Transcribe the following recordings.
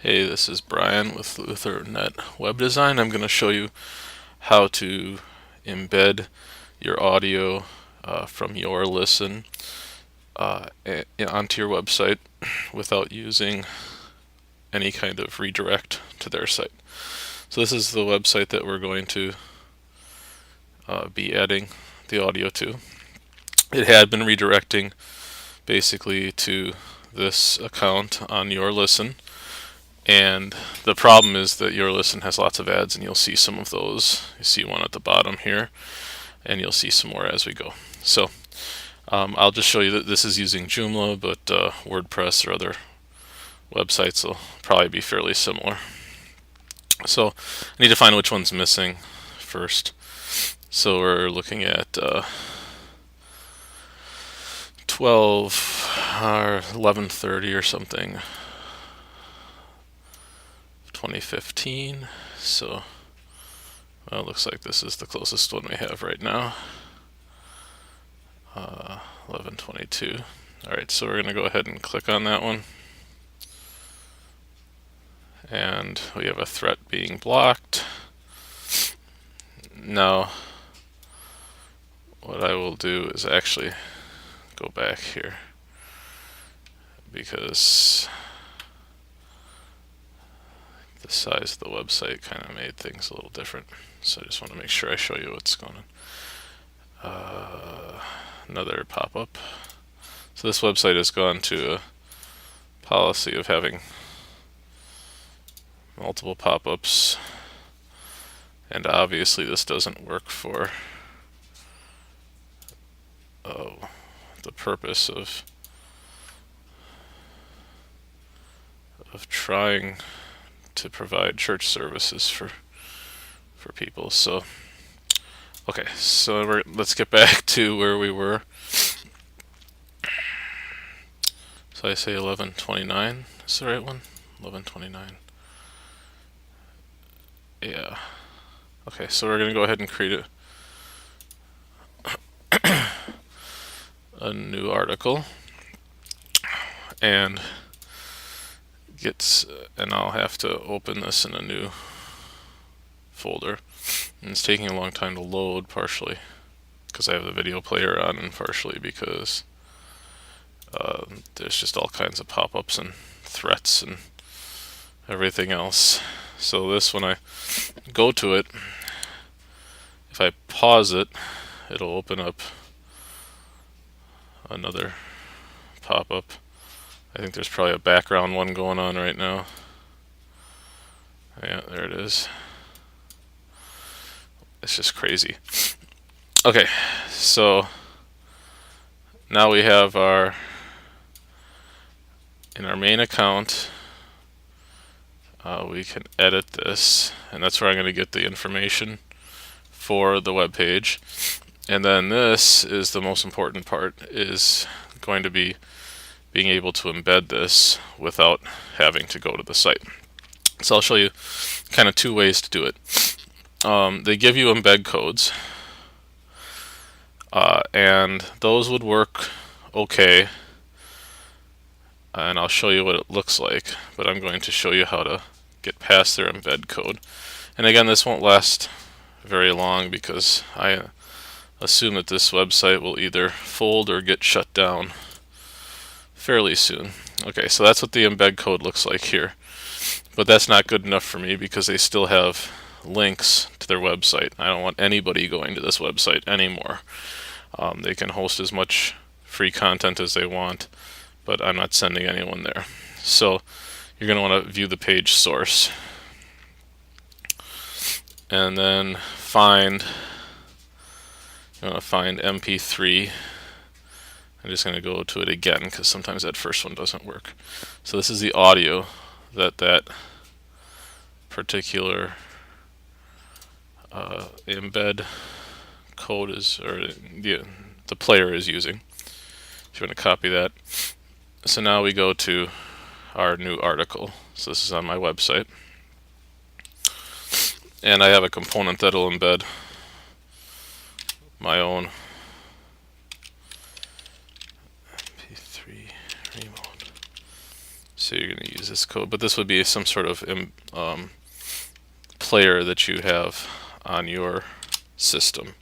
Hey, this is Brian with Luthernet Web Design. I'm going to show you how to embed your audio from YourListen onto your website without using any kind of redirect to their site. So this is the website that we're going to be adding the audio to. It had been redirecting basically to this account on YourListen. And the problem is that YourListen has lots of ads, and you'll see some of those. You see one at the bottom here, and you'll see some more as we go. So I'll just show you that this is using Joomla, but WordPress or other websites will probably be fairly similar. So I need to find which one's missing first. So we're looking at 12 or 11:30 or something. 2015. So well, it looks like this is the closest one we have right now. 11:22. Alright, so we're going to go ahead and click on that one. And we have a threat being blocked. Now, what I will do is actually go back here, because the size of the website kind of made things a little different. So I just want to make sure I show you what's going on. Another pop-up. So this website has gone to a policy of having multiple pop-ups, and obviously this doesn't work for the purpose of trying to provide church services for people. So okay, so let's get back to where we were. So I say 11:29 is the right one. 11:29. Yeah. Okay, so we're gonna go ahead and create a new article, and I'll have to open this in a new folder. And it's taking a long time to load, partially because I have the video player on, and partially because there's just all kinds of pop-ups and threats and everything else. So this, when I go to it, if I pause it, it'll open up another pop-up. I think there's probably a background one going on right now. Yeah, there it is. It's just crazy. Okay, so now we have in our main account, we can edit this, and that's where I'm going to get the information for the web page. And then this is the most important part, is going to be being able to embed this without having to go to the site. So I'll show you kind of two ways to do it. They give you embed codes, and those would work okay, and I'll show you what it looks like, but I'm going to show you how to get past their embed code. And again, this won't last very long, because I assume that this website will either fold or get shut down fairly soon. Okay, so that's what the embed code looks like here. But that's not good enough for me, because they still have links to their website. I don't want anybody going to this website anymore. They can host as much free content as they want, but I'm not sending anyone there. So you're going to want to view the page source, and then you want to find MP3. I'm just going to go to it again, because sometimes that first one doesn't work. So this is the audio that particular embed code is, or the player is using. If you want to copy that. So now we go to our new article. So this is on my website, and I have a component that'll embed my own MP3 remote. So you're going to use this code, but this would be some sort of player that you have on your system.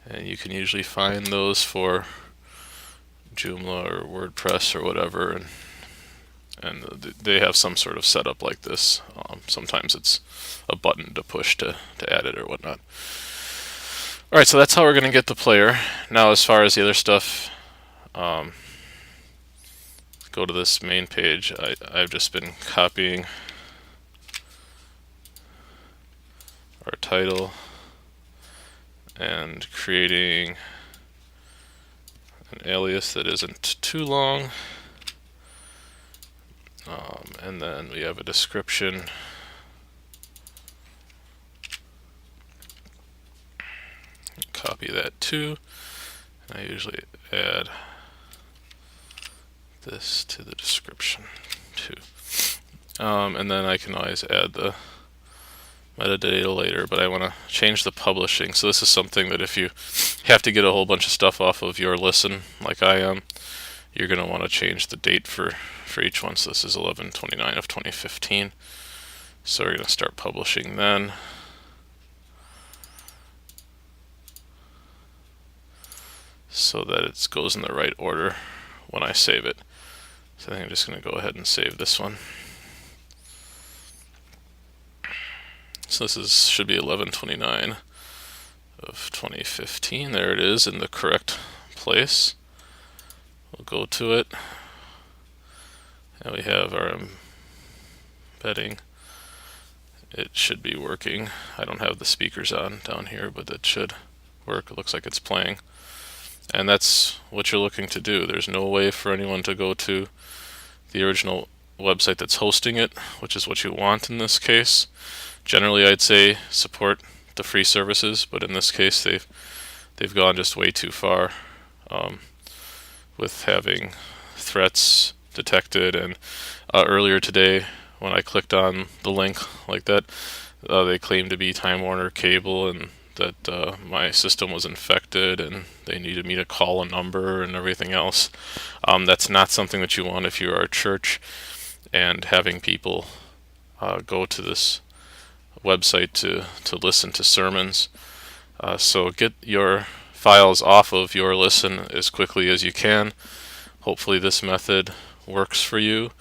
And you can usually find those for Joomla or WordPress or whatever, and they have some sort of setup like this. Sometimes it's a button to push to add it or whatnot. Alright, so that's how we're going to get the player. Now as far as the other stuff, go to this main page. I've just been copying our title and creating an alias that isn't too long, and then we have a description. Copy that too. I usually add this to the description too, and then I can always add the metadata later, but I want to change the publishing. So this is something that if you have to get a whole bunch of stuff off of YourListen, like I am, you're going to want to change the date for each one. So this is 11/29 of 2015. So we're going to start publishing then. So that it goes in the right order when I save it. So I think I'm just going to go ahead and save this one. So this should be 11/29 of 2015. There it is in the correct place. We'll go to it, and we have our embedding. It should be working. I don't have the speakers on down here, but it should work. It looks like it's playing. And that's what you're looking to do. There's no way for anyone to go to the original website that's hosting it, which is what you want in this case. Generally, I'd say support the free services, but in this case, they've gone just way too far with having threats detected. And earlier today, when I clicked on the link like that, they claimed to be Time Warner Cable and that my system was infected and they needed me to call a number and everything else. That's not something that you want if you are a church and having people go to this website to listen to sermons. So get your files off of YourListen as quickly as you can. Hopefully this method works for you.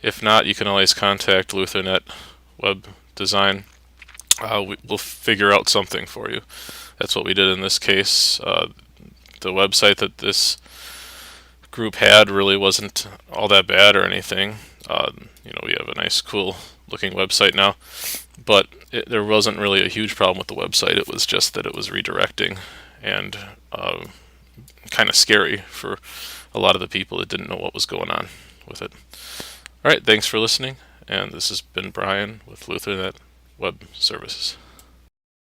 If not, you can always contact Luthernet Web Design. We'll figure out something for you. That's what we did in this case. The website that this group had really wasn't all that bad or anything. We have a nice, cool looking website now, but there wasn't really a huge problem with the website. It was just that it was redirecting and kind of scary for a lot of the people that didn't know what was going on with it. All right, thanks for listening, and this has been Brian with Luthernet Web Services.